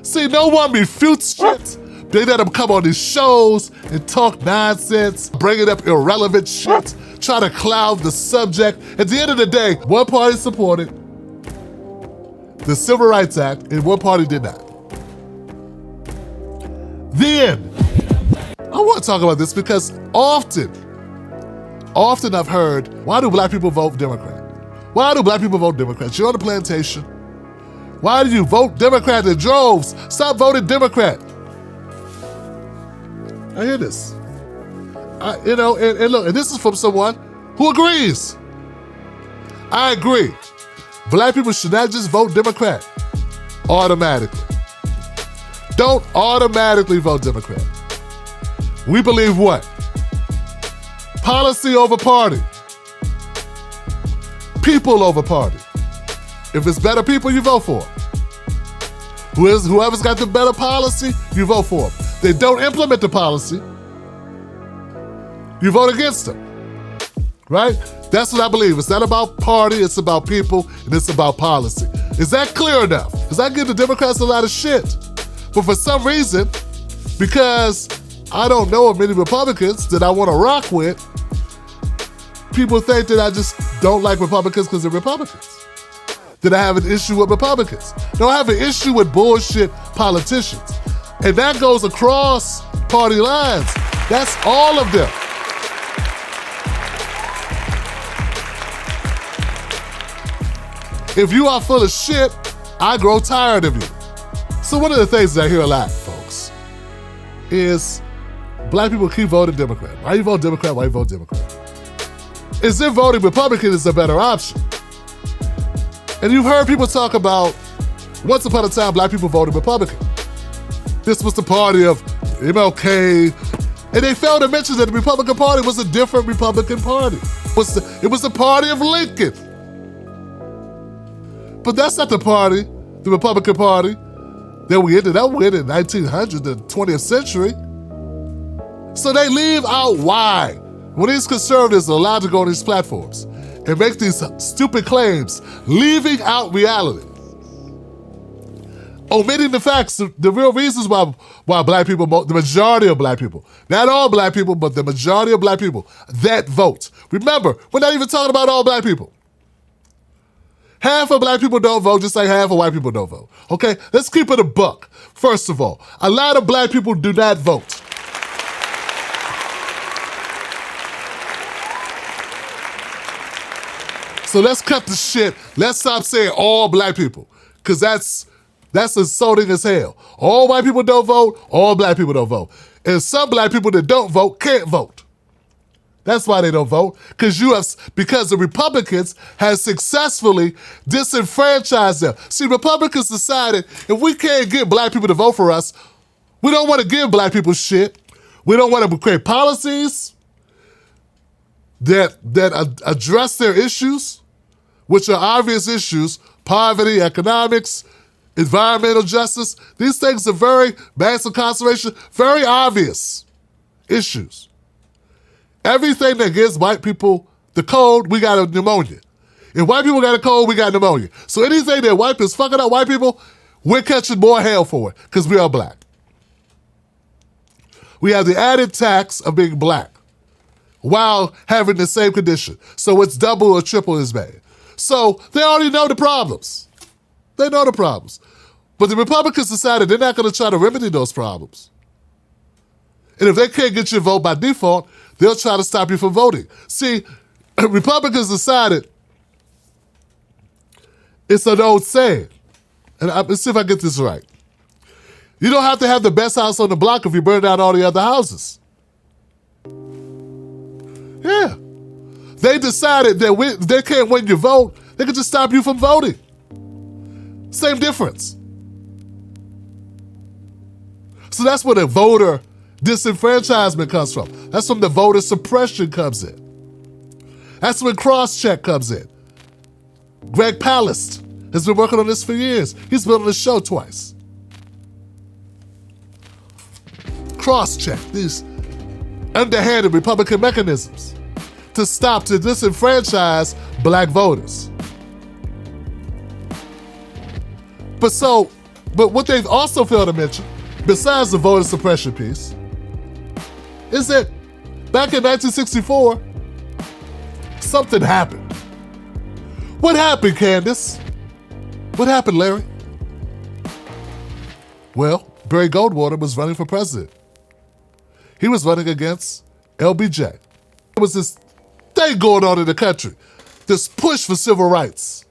See, no one refutes shit. They let them come on these shows and talk nonsense, bringing up irrelevant shit, try to cloud the subject. At the end of the day, one party supported the Civil Rights Act and one party did not. Then, I want to talk about this because often I've heard, why do black people vote Democrat? Why do black people vote Democrat? You're on the plantation. Why do you vote Democrat in droves? Stop voting Democrat. I hear this. And look, and this is from someone who agrees. I agree. Black people should not just vote Democrat automatically. Don't automatically vote Democrat. We believe what? Policy over party. People over party. If it's better people, you vote for them. Whoever's got the better policy, you vote for them. They don't implement the policy, you vote against them, right? That's what I believe. It's not about party, it's about people, and it's about policy. Is that clear enough? Because I give the Democrats a lot of shit. But for some reason, because I don't know of many Republicans that I want to rock with, people think that I just don't like Republicans because they're Republicans. That I have an issue with Republicans. No, I have an issue with bullshit politicians. And that goes across party lines. That's all of them. If you are full of shit, I grow tired of you. So one of the things that I hear a lot, folks, is black people keep voting Democrat. Why you vote Democrat? Why you vote Democrat? Is if voting Republican is a better option? And you've heard people talk about, once upon a time, black people voted Republican. This was the party of MLK. And they failed to mention that the Republican Party was a different Republican Party. It was the party of Lincoln. But that's not the party, the Republican Party, that we ended up with in 1900, the 20th century. So they leave out why. When these conservatives are allowed to go on these platforms and make these stupid claims, leaving out reality, omitting the facts, the real reasons why black people vote, the majority of black people, not all black people, but the majority of black people that vote. Remember, we're not even talking about all black people. Half of black people don't vote, just like half of white people don't vote. Okay, let's keep it a buck. First of all, a lot of black people do not vote. So let's cut the shit. Let's stop saying all black people, because that's insulting as hell. All white people don't vote, all black people don't vote. And some black people that don't vote can't vote. That's why they don't vote, because the Republicans have successfully disenfranchised them. See, Republicans decided if we can't get black people to vote for us, we don't want to give black people shit. We don't want to create policies that address their issues, which are obvious issues: poverty, economics, environmental justice. These things are very, mass incarceration, very obvious issues. Everything that gives white people the cold, we got a pneumonia. If white people got a cold, we got pneumonia. So anything that is fucking up white people, we're catching more hell for it because we are black. We have the added tax of being black while having the same condition. So it's double or triple as bad. So they already know the problems. They know the problems. But the Republicans decided they're not going to try to remedy those problems. And if they can't get your vote by default, they'll try to stop you from voting. See, Republicans decided, it's an old saying, and let's see if I get this right. You don't have to have the best house on the block if you burn down all the other houses. Yeah. They decided that they can't win your vote, they can just stop you from voting. Same difference. So that's where the voter disenfranchisement comes from. That's when the voter suppression comes in. That's when cross-check comes in. Greg Palast has been working on this for years. He's been on the show twice. Cross-check, these underhanded Republican mechanisms to disenfranchise black voters. But so, But what they've also failed to mention, besides the voter suppression piece, is that back in 1964, something happened. What happened, Candace? What happened, Larry? Well, Barry Goldwater was running for president. He was running against LBJ. There was this thing going on in the country, this push for civil rights.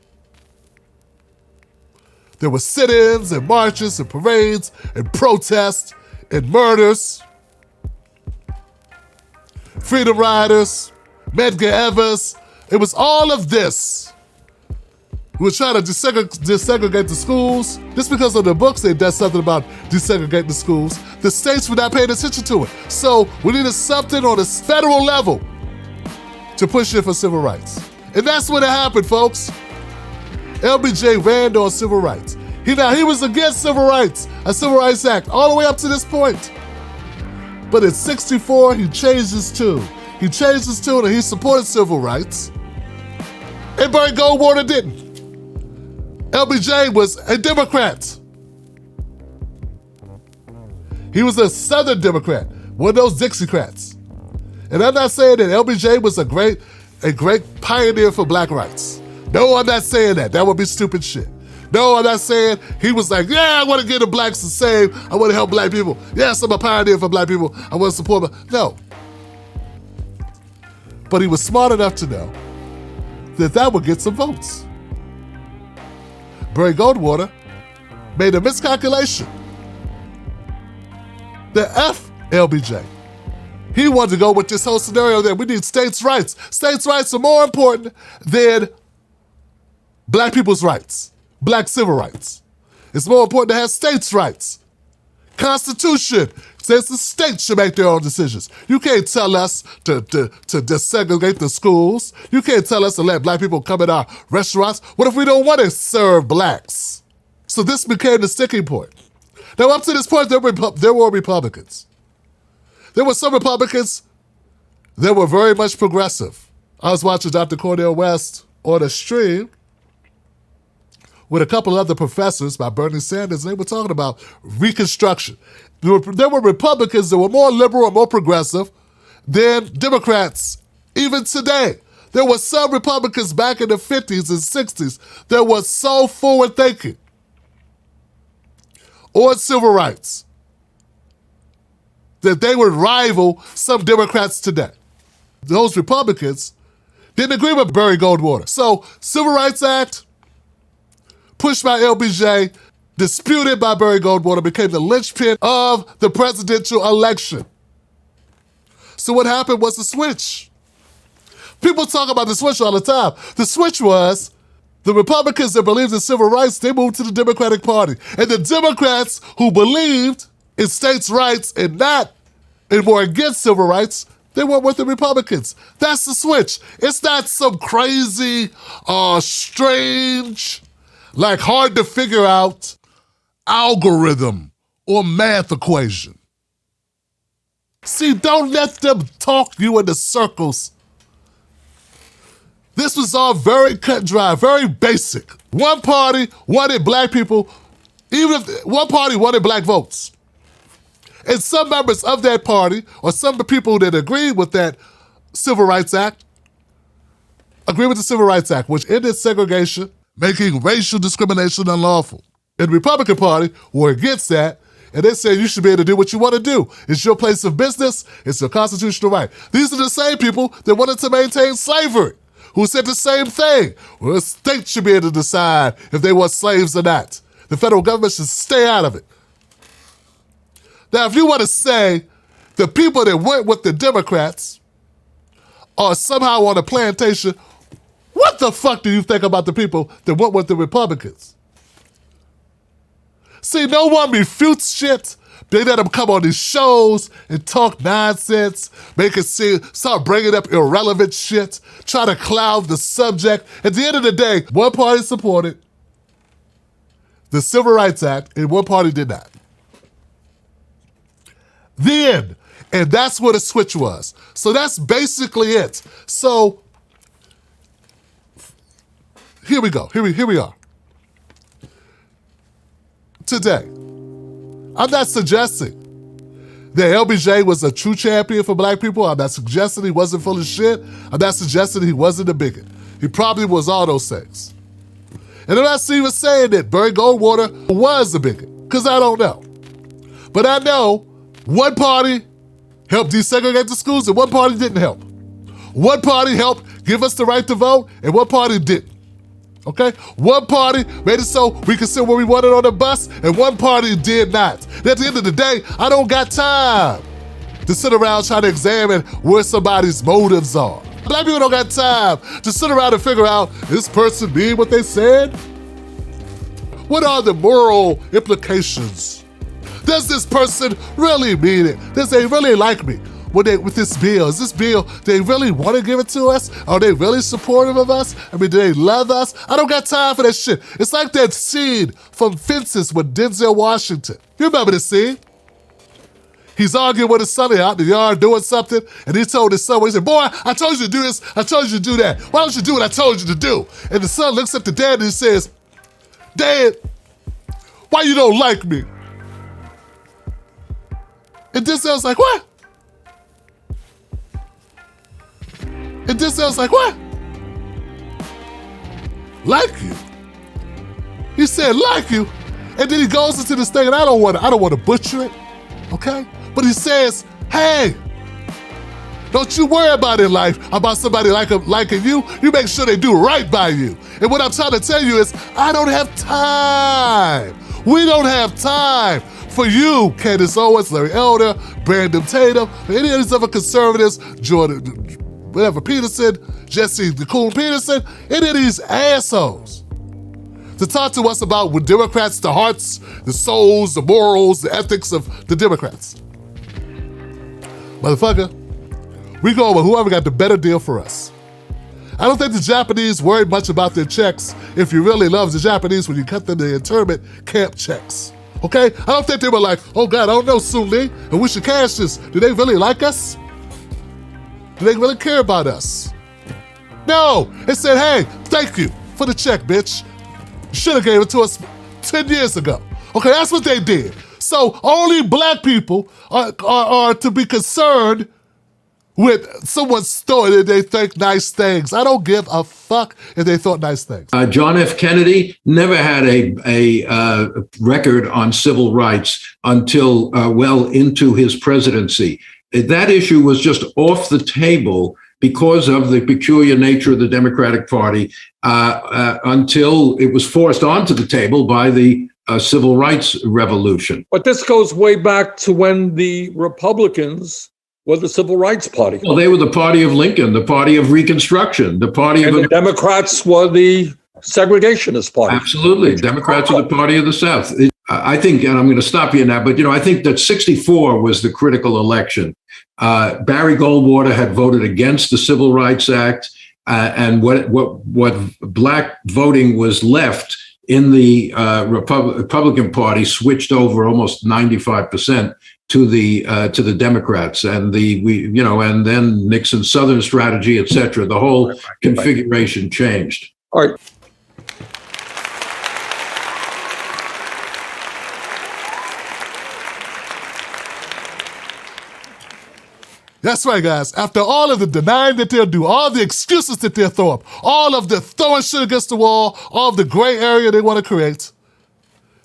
There were sit-ins and marches and parades and protests and murders. Freedom Riders, Medgar Evers. It was all of this. We were trying to desegregate the schools. Just because of the books they did something about desegregating the schools, the states were not paying attention to it. So we needed something on a federal level to push in for civil rights. And that's what happened, folks. LBJ ran on civil rights. He was against civil rights, a Civil Rights Act, all the way up to this point. But in '64, he changed his tune. He changed his tune and he supported civil rights. And Barry Goldwater didn't. LBJ was a Democrat. He was a Southern Democrat, one of those Dixiecrats. And I'm not saying that LBJ was a great pioneer for black rights. No, I'm not saying that. That would be stupid shit. No, I'm not saying he was like, yeah, I want to get the blacks the same. I want to help black people. Yes, I'm a pioneer for black people. I want to support them. No. But he was smart enough to know that would get some votes. Barry Goldwater made a miscalculation. The F LBJ. He wanted to go with this whole scenario that we need states' rights. States' rights are more important than black people's rights, black civil rights. It's more important to have states' rights. Constitution says the states should make their own decisions. You can't tell us to desegregate the schools. You can't tell us to let black people come in our restaurants. What if we don't want to serve blacks? So this became the sticking point. Now, up to this point, there were Republicans. There were some Republicans that were very much progressive. I was watching Dr. Cornel West on a stream with a couple other professors by Bernie Sanders, and they were talking about Reconstruction. There were Republicans that were more liberal and more progressive than Democrats, even today. There were some Republicans back in the 50s and 60s that were so forward-thinking on civil rights that they would rival some Democrats today. Those Republicans didn't agree with Barry Goldwater. So, Civil Rights Act, pushed by LBJ, disputed by Barry Goldwater, became the linchpin of the presidential election. So what happened was the switch. People talk about the switch all the time. The switch was the Republicans that believed in civil rights, they moved to the Democratic Party. And the Democrats who believed in states' rights and were against civil rights, they went with the Republicans. That's the switch. It's not some crazy, strange, like hard to figure out algorithm or math equation. See, don't let them talk you into circles. This was all very cut and dry, very basic. One party wanted black people, even if one party wanted black votes. And some members of that party, or some of the people that agreed with that Civil Rights Act, agreed with the Civil Rights Act, which ended segregation, making racial discrimination unlawful. And the Republican Party were against that, and they said you should be able to do what you want to do. It's your place of business. It's your constitutional right. These are the same people that wanted to maintain slavery, who said the same thing. Well, the state should be able to decide if they want slaves or not. The federal government should stay out of it. Now, if you want to say the people that went with the Democrats are somehow on a plantation, what the fuck do you think about the people that went with the Republicans? See, no one refutes shit. They let them come on these shows and talk nonsense, start bringing up irrelevant shit, try to cloud the subject. At the end of the day, one party supported the Civil Rights Act and one party did not. The end. And that's what a switch was. So that's basically it. So here we go. Here we are. today. I'm not suggesting that LBJ was a true champion for black people. I'm not suggesting he wasn't full of shit. I'm not suggesting he wasn't a bigot. He probably was all those things. And I'm not even saying that Barry Goldwater was a bigot, because I don't know. But I know one party helped desegregate the schools and one party didn't help. One party helped give us the right to vote and one party didn't. Okay? One party made it so we could sit where we wanted on the bus and one party did not. And at the end of the day, I don't got time to sit around trying to examine where somebody's motives are. Black people don't got time to sit around and figure out, this person mean what they said? What are the moral implications? Does this person really mean it? Does they really like me with this bill? Is this bill, they really want to give it to us? Are they really supportive of us? I mean, do they love us? I don't got time for that shit. It's like that scene from Fences with Denzel Washington. You remember the scene? He's arguing with his son out in the yard doing something, and he told his son, he said, boy, I told you to do this, I told you to do that. Why don't you do what I told you to do? And the son looks at the dad and he says, Dad, why you don't like me? And Denzel's like, what? And Denzel's like, what? Like you? He said, like you? And then he goes into this thing, and I don't want to butcher it, okay? But he says, hey, don't you worry about in life about somebody liking you. You make sure they do right by you. And what I'm trying to tell you is, I don't have time. We don't have time for you, Candace Owens, Larry Elder, Brandon Tatum, any of these other conservatives, Jordan, whatever, Peterson, Jesse the Coon Peterson, any of these assholes to talk to us about with Democrats, the hearts, the souls, the morals, the ethics of the Democrats. Motherfucker, we go with whoever got the better deal for us. I don't think the Japanese worried much about their checks if you really love the Japanese when you cut them the internment camp checks. Okay? I don't think they were like, oh God, I don't know, Soon Lee, and we should cash this. Do they really like us? Do they really care about us? No, they said, hey, thank you for the check, bitch. You should have gave it to us 10 years ago. Okay, that's what they did. So only black people are to be concerned with someone's story that they think nice things. I don't give a fuck if they thought nice things. John F. Kennedy never had a record on civil rights until well into his presidency. That issue was just off the table because of the peculiar nature of the Democratic Party until it was forced onto the table by the civil rights revolution. But this goes way back to when the Republicans were the Civil Rights Party. Well, they were the party of Lincoln, the party of Reconstruction, the party of... And the Democrats were the segregationist party. Absolutely. Democrats are the party of the South. I think, and I'm going to stop you now, but I think that 64 was the critical election. Barry Goldwater had voted against the Civil Rights Act, and what black voting was left in the Republican Party switched over almost 95% to the Democrats, and and then Nixon's Southern strategy, et cetera. The whole configuration changed. All right. That's right, guys. After all of the denying that they'll do, all the excuses that they'll throw up, all of the throwing shit against the wall, all of the gray area they want to create,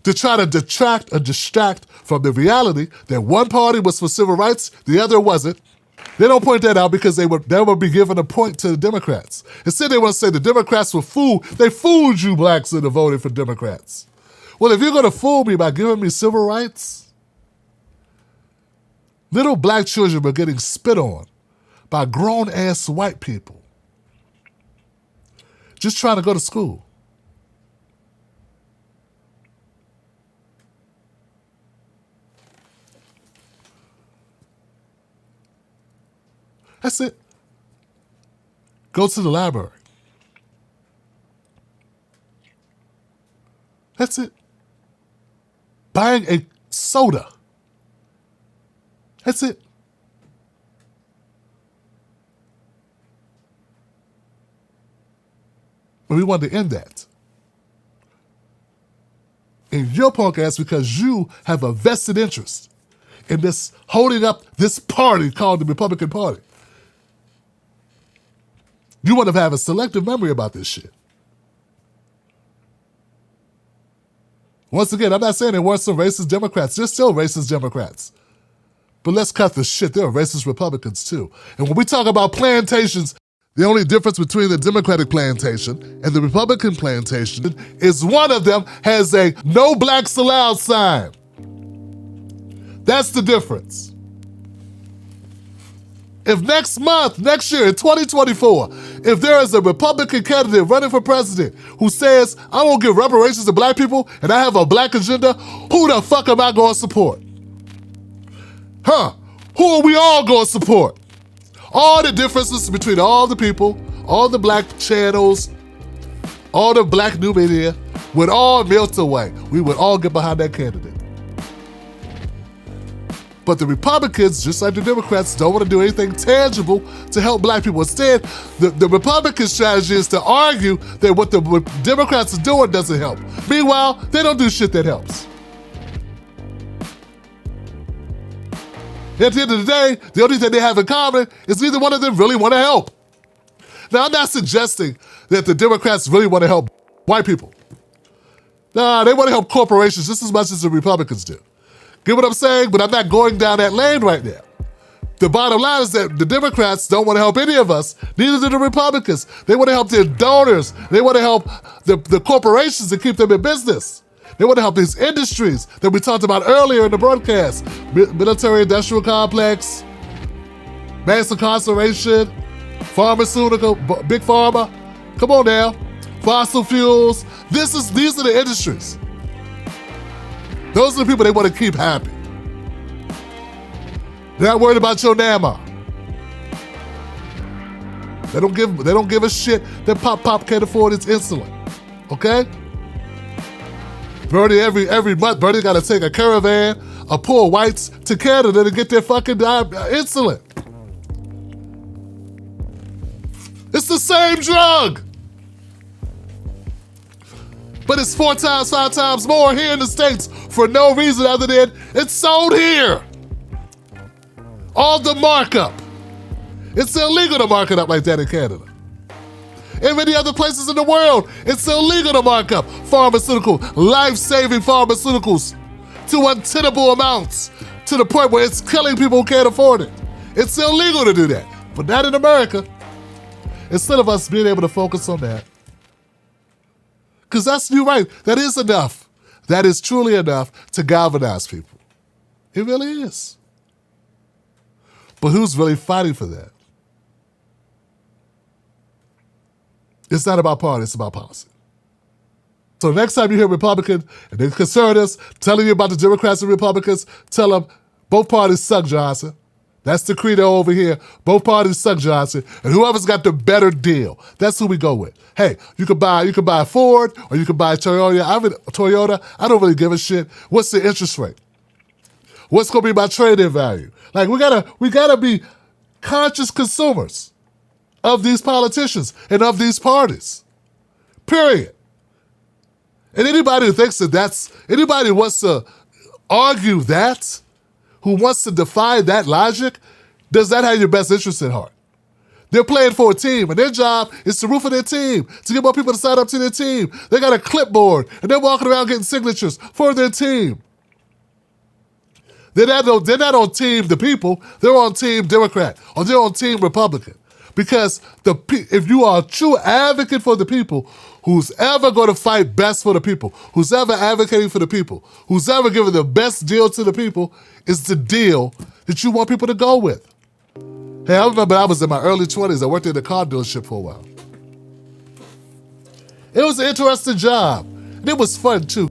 to try to detract or distract from the reality that one party was for civil rights, the other wasn't. They don't point that out because they would be giving a point to the Democrats. Instead, they want to say the Democrats were fooled. They fooled you blacks into voting for Democrats. Well, if you're going to fool me by giving me civil rights, little black children were getting spit on by grown-ass white people just trying to go to school. That's it. Go to the library. That's it. Buying a soda. That's it. But we wanted to end that. in your punk ass because you have a vested interest in this holding up this party called the Republican Party. You want to have a selective memory about this shit. Once again, I'm not saying there weren't some racist Democrats. There's still racist Democrats. But let's cut the shit. There are racist Republicans too. And when we talk about plantations, the only difference between the Democratic plantation and the Republican plantation is one of them has a no blacks allowed sign. That's the difference. If next year in 2024, if there is a Republican candidate running for president who says, I won't give reparations to black people and I have a black agenda, who the fuck am I going to support? Who are we all going to support? All the differences between all the people, all the black channels, all the black new media would all melt away. We would all get behind that candidate. But the Republicans, just like the Democrats, don't want to do anything tangible to help black people. Instead, the Republican strategy is to argue that what the Democrats are doing doesn't help. Meanwhile, they don't do shit that helps. At the end of the day, the only thing they have in common is neither one of them really want to help. Now, I'm not suggesting that the Democrats really want to help white people. Nah, they want to help corporations just as much as the Republicans do. Get what I'm saying? But I'm not going down that lane right now. The bottom line is that the Democrats don't want to help any of us, neither do the Republicans. They want to help their donors. They want to help the corporations and keep them in business. They want to help these industries that we talked about earlier in the broadcast. Military-industrial complex, mass incarceration, pharmaceutical, big pharma. Come on now. Fossil fuels. These are the industries. Those are the people they want to keep happy. They're not worried about your NAMA. They don't give a shit that Pop can't afford its insulin. Okay? Bernie, every month, Bernie got to take a caravan of poor whites to Canada to get their fucking insulin. It's the same drug. But it's 4 times, 5 times more here in the States for no reason other than it's sold here. All the markup. It's illegal to mark it up like that in Canada. In many other places in the world, it's illegal to mark up pharmaceutical, life-saving pharmaceuticals to untenable amounts, to the point where it's killing people who can't afford it. It's illegal to do that, but not in America. Instead of us being able to focus on that, because you're right, that is enough. That is truly enough to galvanize people. It really is. But who's really fighting for that? It's not about party, it's about policy. So next time you hear Republicans and the conservatives telling you about the Democrats and Republicans, tell them both parties suck, Johnson. That's the credo over here. Both parties suck, Johnson. And whoever's got the better deal, that's who we go with. Hey, you can buy a Ford or you can buy a Toyota. I don't really give a shit. What's the interest rate? What's gonna be my trade-in value? Like we gotta be conscious consumers of these politicians and of these parties. Period. And anybody who thinks anybody who wants to argue that, who wants to defy that logic, does not have your best interest at heart. They're playing for a team, and their job is to root for their team, to get more people to sign up to their team. They got a clipboard, and they're walking around getting signatures for their team. They're not on team the people, they're on team Democrat, or they're on team Republican. Because if you are a true advocate for the people, who's ever going to fight best for the people, who's ever advocating for the people, who's ever giving the best deal to the people, is the deal that you want people to go with. Hey, I remember I was in my early 20s. I worked at a car dealership for a while. It was an interesting job. And it was fun, too.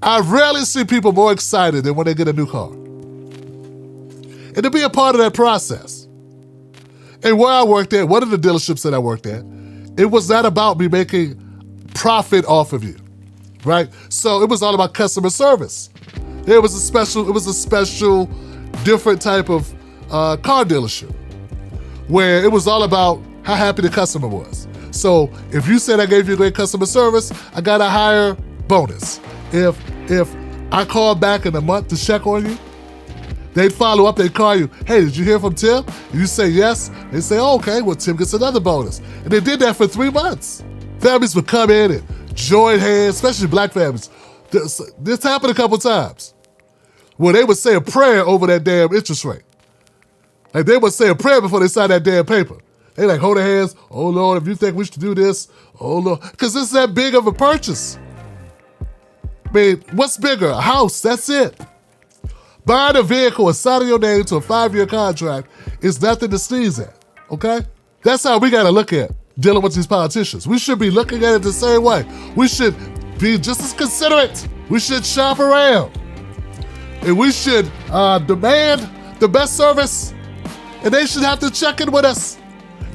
I rarely see people more excited than when they get a new car. And to be a part of that process. And where I worked at, one of the dealerships that I worked at, it was not about me making profit off of you, right? So it was all about customer service. It was a special, different type of car dealership where it was all about how happy the customer was. So if you said I gave you great customer service, I got a higher bonus. If I call back in a month to check on you, they'd follow up, they'd call you, hey, did you hear from Tim? And you say yes. They say, oh, okay, well, Tim gets another bonus. And they did that for 3 months. Families would come in and join hands, especially black families. This happened a couple times where they would say a prayer over that damn interest rate. Like they would say a prayer before they signed that damn paper. They like hold their hands, oh Lord, if you think we should do this, oh Lord. Because this is that big of a purchase. I mean, what's bigger? A house, that's it. Buying a vehicle and signing your name to a 5-year contract is nothing to sneeze at, okay? That's how we gotta look at dealing with these politicians. We should be looking at it the same way. We should be just as considerate. We should shop around. And we should demand the best service. And they should have to check in with us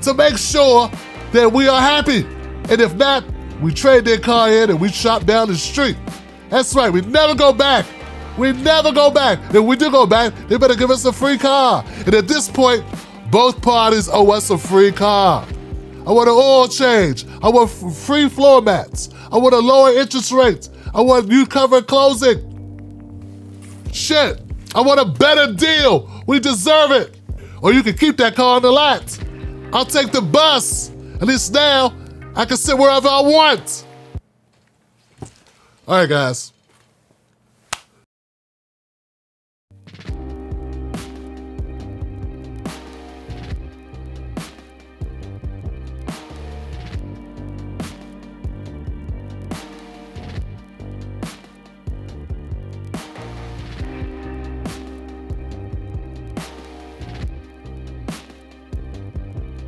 to make sure that we are happy. And if not, we trade their car in and we shop down the street. That's right, we never go back. We never go back. If we do go back, they better give us a free car. And at this point, both parties owe us a free car. I want an oil change. I want free floor mats. I want a lower interest rate. I want new cover closing. Shit, I want a better deal. We deserve it. Or you can keep that car on the lot. I'll take the bus. At least now, I can sit wherever I want. All right, guys.